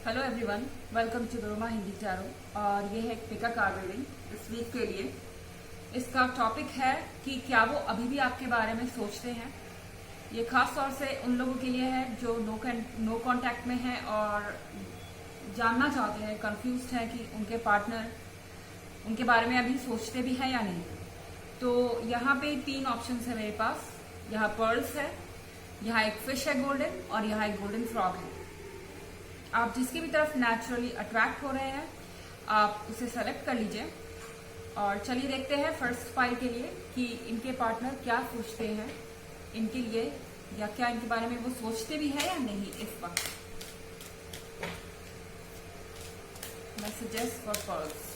Hello everyone, welcome to Roma Hindi tarot. और ये है एक पिका कार्ड रीडिंग इस वीक के लिए। इसका टॉपिक है कि क्या वो अभी भी आपके बारे में सोचते हैं। ये खास तौर से उन लोगों के लिए है जो नो कांटेक्ट में है और जानना चाहते हैं, कंफ्यूज्ड है कि उनके पार्टनर उनके बारे में अभी सोचते भी है या नहीं। तो यहाँ पे 3 ऑप्शन है मेरे पास। यहाँ पर्ल्स है, यहाँ एक फिश है गोल्डन, और यहाँ एक गोल्डन फ्रॉग है। आप जिसकी भी तरफ नेचुरली अट्रैक्ट हो रहे हैं आप उसे सेलेक्ट कर लीजिए। और चलिए देखते हैं फर्स्ट फाइल के लिए कि इनके पार्टनर क्या सोचते हैं इनके लिए, या क्या इनके बारे में वो सोचते भी है या नहीं इस वक्त। Messages for pearls.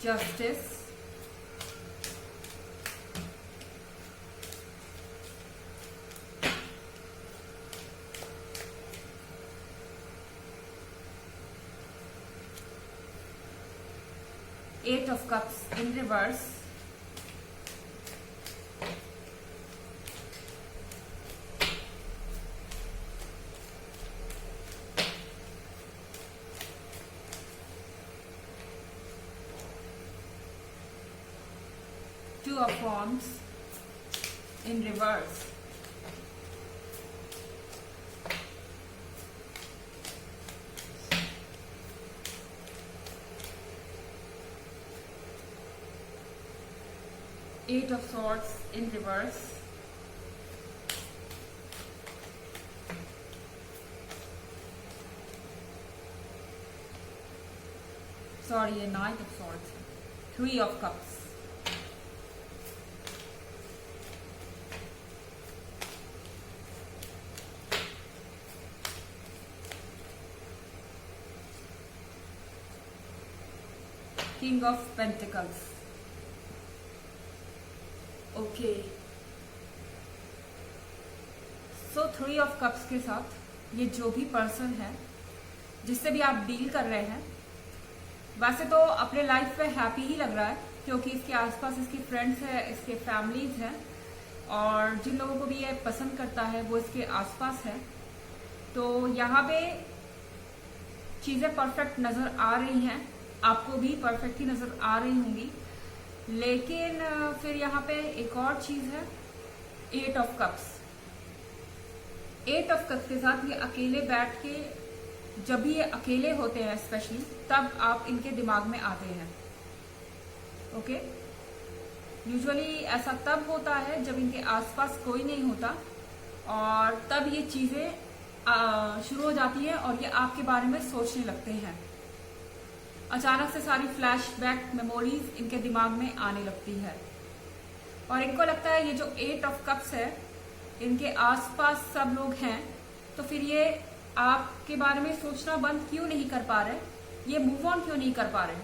Justice, Eight of Cups in reverse, Two of Wands in reverse, Eight of Swords in reverse, sorry, a Knight of Swords, Three of Cups, King of Pentacles। Okay, so 3 of cups के साथ ये जो भी person है जिससे भी आप deal कर रहे हैं, वैसे तो अपने लाइफ में हैप्पी ही लग रहा है क्योंकि इसके आसपास इसकी फ्रेंड्स है, इसके फैमिलीज हैं, और जिन लोगों को भी ये पसंद करता है वो इसके आसपास है। तो यहाँ पे चीजें परफेक्ट नजर आ रही हैं, आपको भी परफेक्ट ही नजर आ रही होंगी। लेकिन फिर यहाँ पे एक और चीज है, 8 ऑफ कप्स। 8 ऑफ कप्स के साथ ये अकेले बैठ के, जब भी ये अकेले होते हैं स्पेशली, तब आप इनके दिमाग में आते हैं। ओके, यूजुअली ऐसा तब होता है जब इनके आसपास कोई नहीं होता, और तब ये चीजें शुरू हो जाती है और ये आपके बारे में सोचने लगते हैं। अचानक से सारी फ्लैशबैक मेमोरीज इनके दिमाग में आने लगती है, और इनको लगता है ये जो 8 ऑफ कप्स है, इनके आसपास सब लोग हैं, तो फिर ये आपके बारे में सोचना बंद क्यों नहीं कर पा रहे, ये मूव ऑन क्यों नहीं कर पा रहे,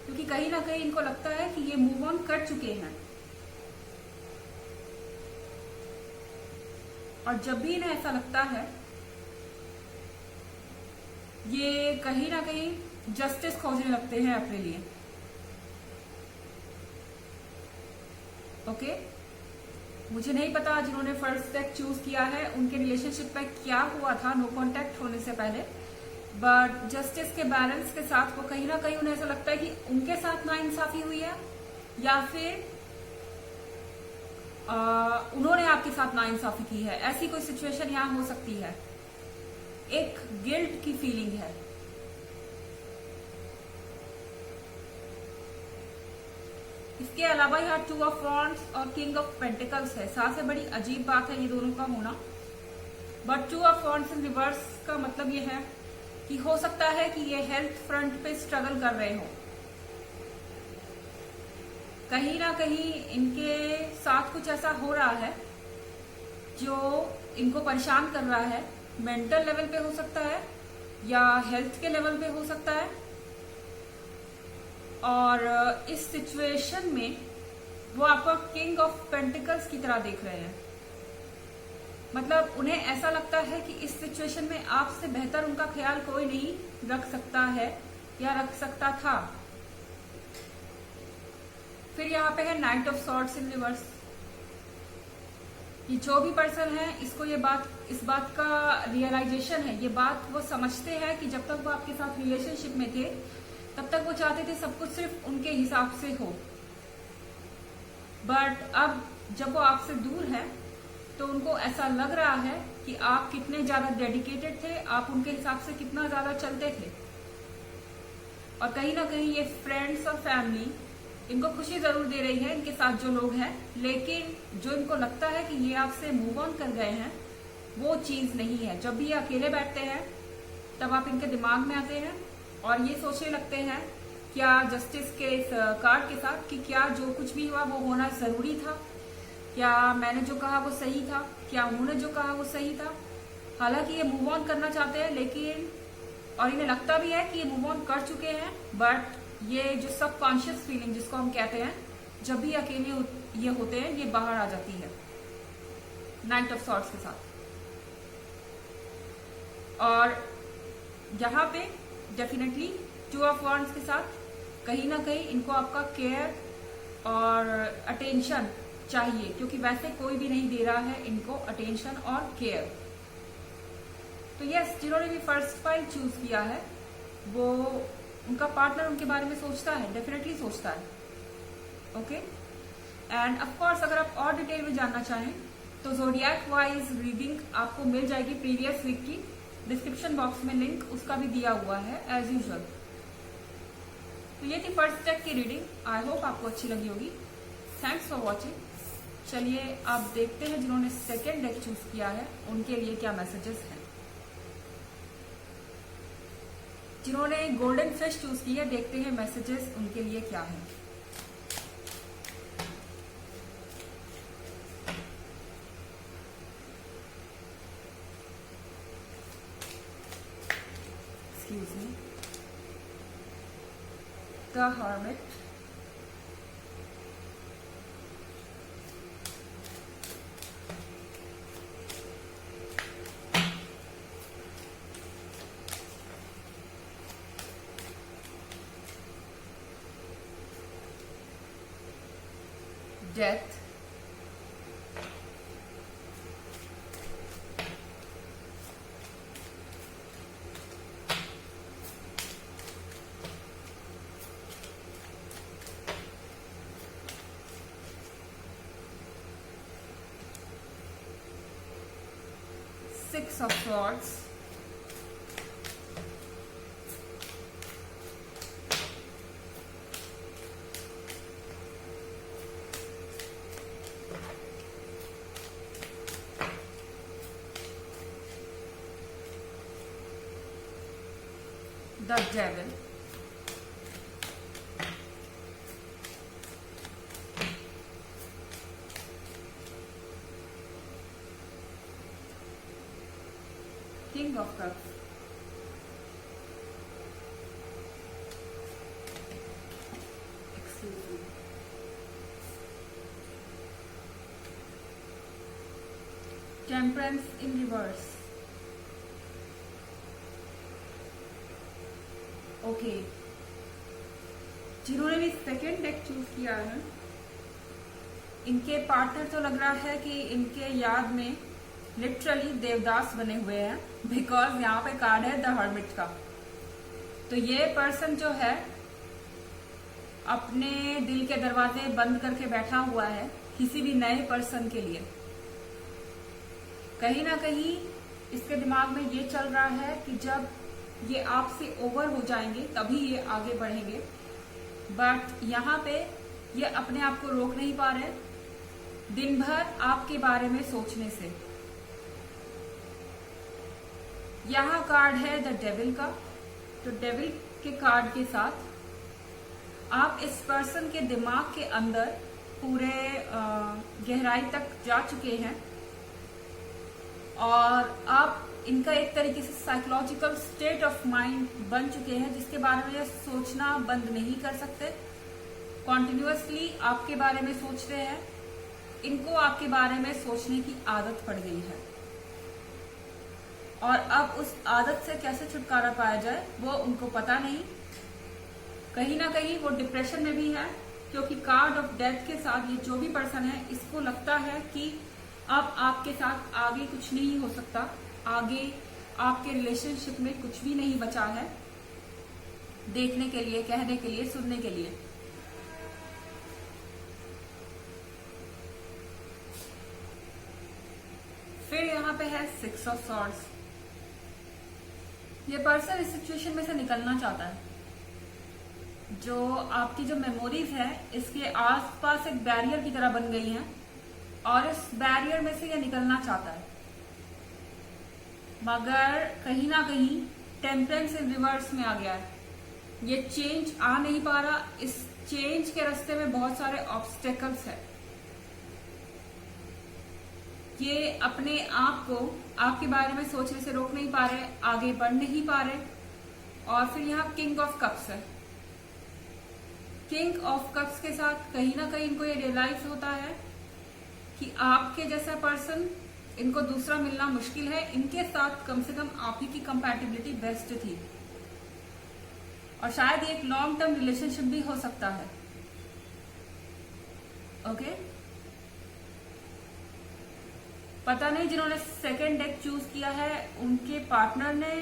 क्योंकि कहीं ना कहीं इनको लगता है कि ये मूव ऑन कर चुके हैं। और जब भी इन्हें ऐसा लगता है, ये कहीं ना कहीं जस्टिस खोजने लगते हैं अपने लिए। ओके, मुझे नहीं पता जिन्होंने फर्स्ट डेक चूज किया है उनके रिलेशनशिप में क्या हुआ था नो कांटेक्ट होने से पहले, बट जस्टिस के बैलेंस के साथ वो कहीं ना कहीं उन्हें ऐसा लगता है कि उनके साथ नाइंसाफी हुई है, या फिर उन्होंने आपके साथ नाइंसाफी की है। ऐसी कोई सिचुएशन यहां हो सकती है। एक गिल्ट की फीलिंग है। इसके अलावा यहाँ 2 ऑफ वॉन्ड्स और किंग ऑफ पेंटिकल्स है। सबसे बड़ी अजीब बात है ये दोनों का होना। But 2 of wands in reverse का मतलब ये है कि हो सकता है कि ये हेल्थ फ्रंट पे स्ट्रगल कर रहे हो। कहीं ना कहीं इनके साथ कुछ ऐसा हो रहा है जो इनको परेशान कर रहा है। मेंटल लेवल पे हो सकता है या हेल्थ के लेवल पे हो सकता है। और इस सिचुएशन में वो आपको किंग ऑफ पेंटिकल्स की तरह देख रहे हैं। मतलब उन्हें ऐसा लगता है कि इस सिचुएशन में आपसे बेहतर उनका ख्याल कोई नहीं रख सकता है या रख सकता था। फिर यहाँ पे है night of swords in reverse. ये जो भी पर्सन है, इसको इस बात का रियलाइजेशन है, ये बात वो समझते हैं कि जब तक वो आपके साथ रिलेशनशिप में थे तब तक वो चाहते थे सब कुछ सिर्फ उनके हिसाब से हो, बट अब जब वो आपसे दूर है तो उनको ऐसा लग रहा है कि आप कितने ज्यादा डेडिकेटेड थे, आप उनके हिसाब से कितना ज्यादा चलते थे। और कहीं ना कहीं ये फ्रेंड्स और फैमिली इनको खुशी जरूर दे रही है, इनके साथ जो लोग हैं, लेकिन जो इनको लगता है कि ये आपसे मूव ऑन कर गए हैं वो चीज नहीं है। जब भी ये अकेले बैठते हैं तब आप इनके दिमाग में आते हैं और ये सोचने लगते हैं क्या जस्टिस के इस कार्ड के साथ कि क्या जो कुछ भी हुआ वो होना जरूरी था, क्या मैंने जो कहा वो सही था, क्या उन्होंने जो कहा वो सही था। हालांकि ये मूव ऑन करना चाहते हैं, लेकिन और इन्हें लगता भी है कि ये मूव ऑन कर चुके हैं, बट ये जो सबकॉन्शियस फीलिंग जिसको हम कहते हैं, जब भी अकेले ये होते हैं ये बाहर आ जाती है नाइट ऑफ सॉर्ड्स के साथ। और यहाँ पे डेफिनेटली टू ऑफ वॉन्ड्स के साथ कहीं ना कहीं इनको आपका केयर और अटेंशन चाहिए, क्योंकि वैसे कोई भी नहीं दे रहा है इनको अटेंशन और केयर। तो यस, जिन्होंने भी फर्स्ट फाइल चूज किया है वो उनका पार्टनर उनके बारे में सोचता है, डेफिनेटली सोचता है। ओके, एंड ऑफ कोर्स अगर आप और डिटेल में जानना चाहें तो ज़ोडिएक वाइज रीडिंग आपको मिल जाएगी प्रीवियस वीक की, डिस्क्रिप्शन बॉक्स में लिंक उसका भी दिया हुआ है एज यूजुअल। तो ये थी फर्स्ट डेक की रीडिंग, आई होप आपको अच्छी लगी होगी। Thanks for watching. चलिए आप देखते हैं जिन्होंने सेकेंड डेक चूज किया है उनके लिए क्या मैसेजेस हैं। जिन्होंने गोल्डन फिश चूज की है, देखते हैं मैसेजेस उनके लिए क्या है। Excuse me, the hermit, death, six of swords, the devil, king of cups, excuse me, temperance in reverse। Okay, जिन्होंने भी सेकेंड डेक चूज किया है इनके पार्टनर तो लग रहा है कि इनके याद में लिटरली देवदास बने हुए हैं, बिकॉज यहाँ पे कार्ड है द हर्मिट का। तो ये पर्सन जो है अपने दिल के दरवाजे बंद करके बैठा हुआ है किसी भी नए पर्सन के लिए। कहीं ना कहीं इसके दिमाग में ये चल रहा है कि जब ये आपसे ओवर हो जाएंगे तभी ये आगे बढ़ेंगे, बट यहाँ पे ये अपने आप को रोक नहीं पा रहे दिन भर आपके बारे में सोचने से। यहाँ कार्ड है द डेविल का। तो डेविल के कार्ड के साथ आप इस पर्सन के दिमाग के अंदर पूरे गहराई तक जा चुके हैं और आप इनका एक तरीके से साइकोलॉजिकल स्टेट ऑफ माइंड बन चुके हैं जिसके बारे में ये सोचना बंद नहीं कर सकते। कॉन्टिन्यूअसली आपके बारे में सोचते हैं, इनको आपके बारे में सोचने की आदत पड़ गई है और अब उस आदत से कैसे छुटकारा पाया जाए वो उनको पता नहीं। कहीं ना कहीं वो डिप्रेशन में भी है क्योंकि कार्ड ऑफ डेथ के साथ ये जो भी पर्सन है, इसको लगता है कि अब आपके साथ आगे कुछ नहीं हो सकता, आगे आपके रिलेशनशिप में कुछ भी नहीं बचा है देखने के लिए, कहने के लिए, सुनने के लिए। फिर यहाँ पे है 6 ऑफ सॉर्ड्स। ये पर्सन इस सिचुएशन में से निकलना चाहता है। जो आपकी जो मेमोरीज है इसके आसपास एक बैरियर की तरह बन गई है और इस बैरियर में से ये निकलना चाहता है, मगर कहीं ना कहीं टेम्परेंस इन रिवर्स में आ गया है। ये चेंज आ नहीं पा रहा। इस चेंज के रास्ते में बहुत सारे ऑब्स्टेकल्स है। ये अपने आप को आपके बारे में सोचने से रोक नहीं पा रहे, आगे बढ़ नहीं पा रहे। और फिर यहाँ किंग ऑफ कप्स है। किंग ऑफ कप्स के साथ कहीं ना कहीं इनको ये रियलाइज होता है कि आपके जैसा पर्सन इनको दूसरा मिलना मुश्किल है। इनके साथ कम से कम आप ही की कंपैटिबिलिटी बेस्ट थी और शायद ये एक लॉन्ग टर्म रिलेशनशिप भी हो सकता है। ओके, पता नहीं जिन्होंने सेकेंड डेक चूज किया है उनके पार्टनर ने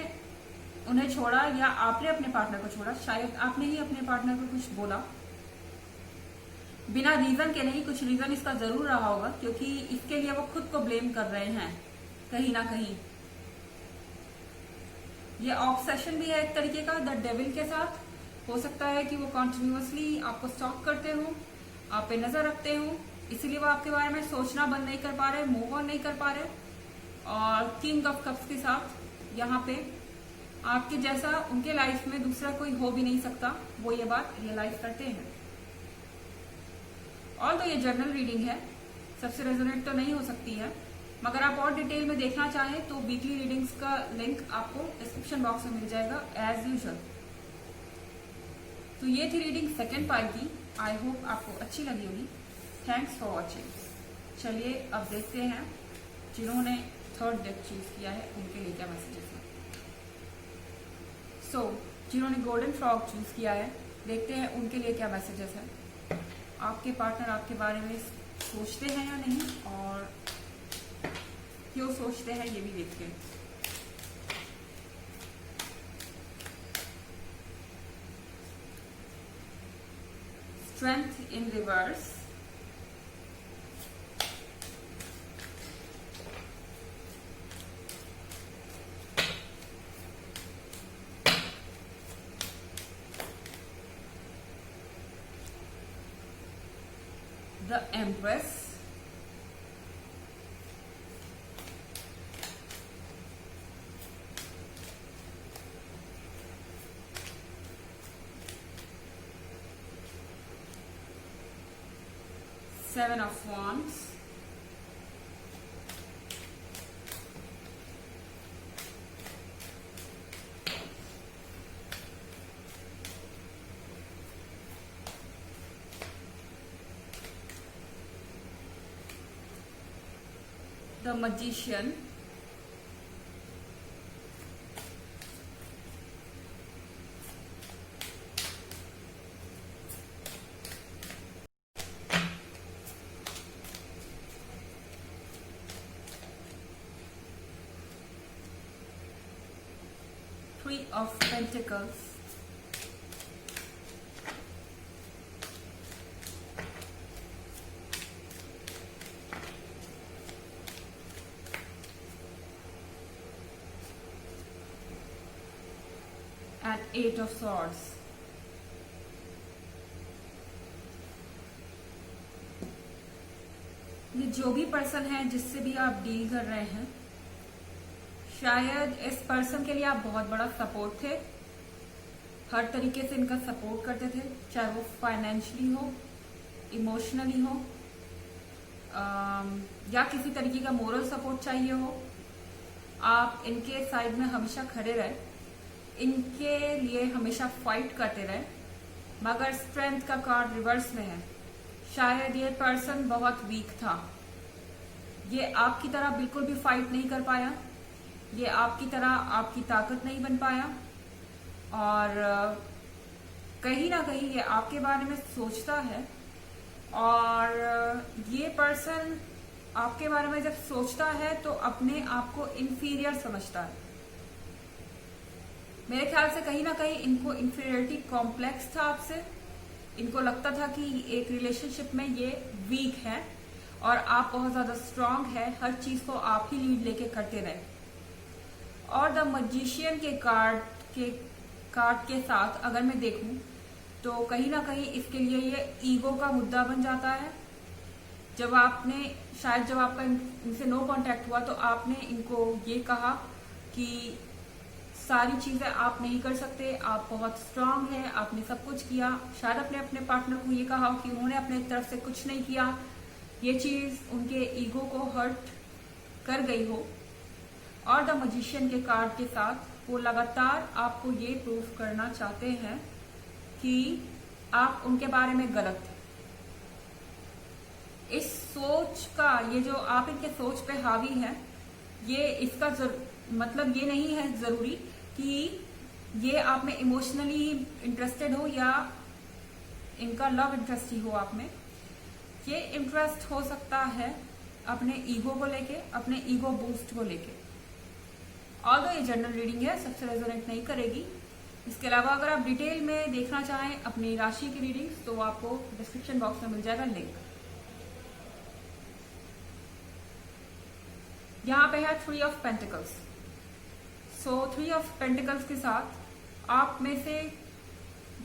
उन्हें छोड़ा या आपने अपने पार्टनर को छोड़ा। शायद आपने ही अपने पार्टनर को कुछ बोला बिना रीजन के नहीं, कुछ रीजन इसका जरूर रहा होगा, क्योंकि इसके लिए वो खुद को ब्लेम कर रहे हैं कहीं ना कहीं। ये ऑब्सेशन भी है एक तरीके का द डेविल के साथ। हो सकता है कि वो कॉन्टिन्यूअसली आपको स्टॉक करते हो, आप पे नजर रखते हो, इसीलिए वो आपके बारे में सोचना बंद नहीं कर पा रहे, मूव ऑन नहीं कर पा रहे। और किंग ऑफ कप्स के साथ यहाँ पे आपके जैसा उनके लाइफ में दूसरा कोई हो भी नहीं सकता, वो ये बात रियलाइज करते हैं। और तो ये जनरल रीडिंग है, सबसे रेजोनेट तो नहीं हो सकती है, मगर आप और डिटेल में देखना चाहें तो वीकली रीडिंग्स का लिंक आपको डिस्क्रिप्शन बॉक्स में मिल जाएगा एज यूजुअल। तो ये थी रीडिंग सेकेंड पाइल की। आई होप आपको अच्छी लगी होगी। Thanks for watching. चलिए अब देखते हैं जिन्होंने थर्ड डेक चूज किया है उनके लिए क्या मैसेजेस हैं। जिन्होंने गोल्डन फ्रॉग चूज किया है, देखते हैं उनके लिए क्या मैसेजेस है। आपके पार्टनर आपके बारे में सोचते हैं या नहीं, और क्यों सोचते हैं ये भी देखते हैं। Strength in reverse, the Empress, Seven of Wands, the Magician, Three of Pentacles, and Eight of Swords. ये जो भी पर्सन है जिससे भी आप डील कर रहे हैं, शायद इस पर्सन के लिए आप बहुत बड़ा सपोर्ट थे, हर तरीके से इनका सपोर्ट करते थे, चाहे वो फाइनेंशियली हो, इमोशनली हो, या किसी तरीके का मोरल सपोर्ट चाहिए हो। आप इनके साइड में हमेशा खड़े रहे, इनके लिए हमेशा फाइट करते रहे, मगर स्ट्रेंथ का कार्ड रिवर्स में है। शायद ये पर्सन बहुत वीक था, ये आपकी तरह बिल्कुल भी फाइट नहीं कर पाया, ये आपकी तरह आपकी ताकत नहीं बन पाया, और कहीं ना कहीं ये आपके बारे में सोचता है और ये पर्सन आपके बारे में जब सोचता है तो अपने आप को इंफीरियर समझता है। मेरे ख्याल से कहीं ना कहीं इनको इंफीरियरिटी कॉम्प्लेक्स था आपसे। इनको लगता था कि एक रिलेशनशिप में ये वीक है और आप बहुत ज्यादा स्ट्रांग है, हर चीज को आप ही लीड लेके करते रहे। और द मैजिशियन के कार्ड के साथ अगर मैं देखूं तो कहीं ना कहीं इसके लिए ये ईगो का मुद्दा बन जाता है। जब आपका इनसे नो कांटेक्ट हुआ तो आपने इनको ये कहा कि सारी चीजें आप नहीं कर सकते, आप बहुत स्ट्रांग है, आपने सब कुछ किया। शायद अपने पार्टनर को ये कहा कि उन्होंने अपने तरफ से कुछ नहीं किया। ये चीज उनके ईगो को हर्ट कर गई हो। और द मैजिशियन के कार्ड के साथ वो लगातार आपको ये प्रूफ करना चाहते हैं कि आप उनके बारे में गलत थे। इस सोच का, ये जो आप इनके सोच पे हावी है, ये इसका मतलब ये नहीं है जरूरी कि ये आप में इमोशनली इंटरेस्टेड हो या इनका लव इंटरेस्ट ही हो आप में। ये इंटरेस्ट हो सकता है अपने ईगो को लेके, अपने ईगो बूस्ट को लेके। ऑल्दो ये जनरल रीडिंग है, सबसे रेजोनेट नहीं करेगी। इसके अलावा अगर आप डिटेल में देखना चाहें अपनी राशि की रीडिंग्स तो आपको डिस्क्रिप्शन बॉक्स में मिल जाएगा लिंक। यहाँ पे है 3 of pentacles. So 3 of pentacles के साथ आप में से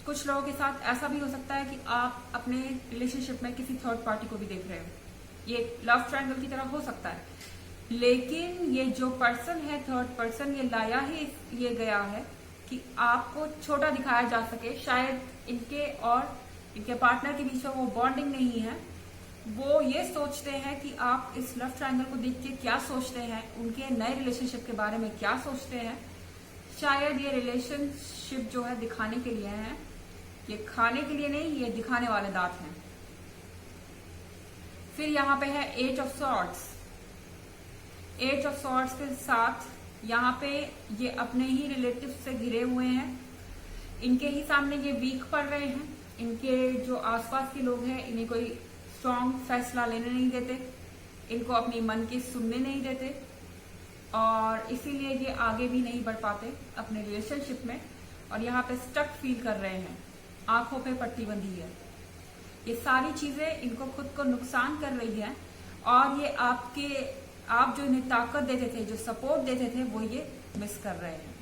कुछ लोगों के साथ ऐसा भी हो सकता है कि आप अपने रिलेशनशिप में किसी थर्ड पार्टी को भी देख रहे हो। ये लव ट्रायंगल की तरह हो सकता है, लेकिन ये जो पर्सन है थर्ड पर्सन, ये लाया ही ये गया है कि आपको छोटा दिखाया जा सके। शायद इनके और इनके पार्टनर के बीच में वो बॉन्डिंग नहीं है। वो ये सोचते हैं कि आप इस लव ट्रायंगल को देख के क्या सोचते हैं, उनके नए रिलेशनशिप के बारे में क्या सोचते हैं। शायद ये रिलेशनशिप जो है दिखाने के लिए है, ये खाने के लिए नहीं, ये दिखाने वाले दांत हैं। फिर यहाँ पे है 8 ऑफ सॉर्ड्स। 8 ऑफ सॉर्ड्स के साथ यहाँ पे ये अपने ही रिलेटिव से घिरे हुए हैं। इनके ही सामने ये वीक पड़ रहे हैं। इनके जो आसपास के लोग हैं इन्हें कोई स्ट्रॉन्ग फैसला लेने नहीं देते, इनको अपनी मन की सुनने नहीं देते और इसीलिए ये आगे भी नहीं बढ़ पाते अपने रिलेशनशिप में और यहाँ पे स्टक फील कर रहे हैं। आंखों पे पट्टी बंधी है। ये सारी चीजें इनको खुद को नुकसान कर रही है और ये आप जो इन्हें ताकत देते थे, जो सपोर्ट देते थे, वो ये मिस कर रहे हैं।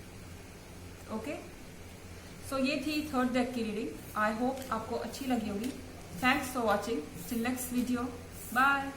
ओके, सो ये थी थर्ड डेक की रीडिंग। आई होप आपको अच्छी लगी होगी। Thanks for watching. Till next video, bye.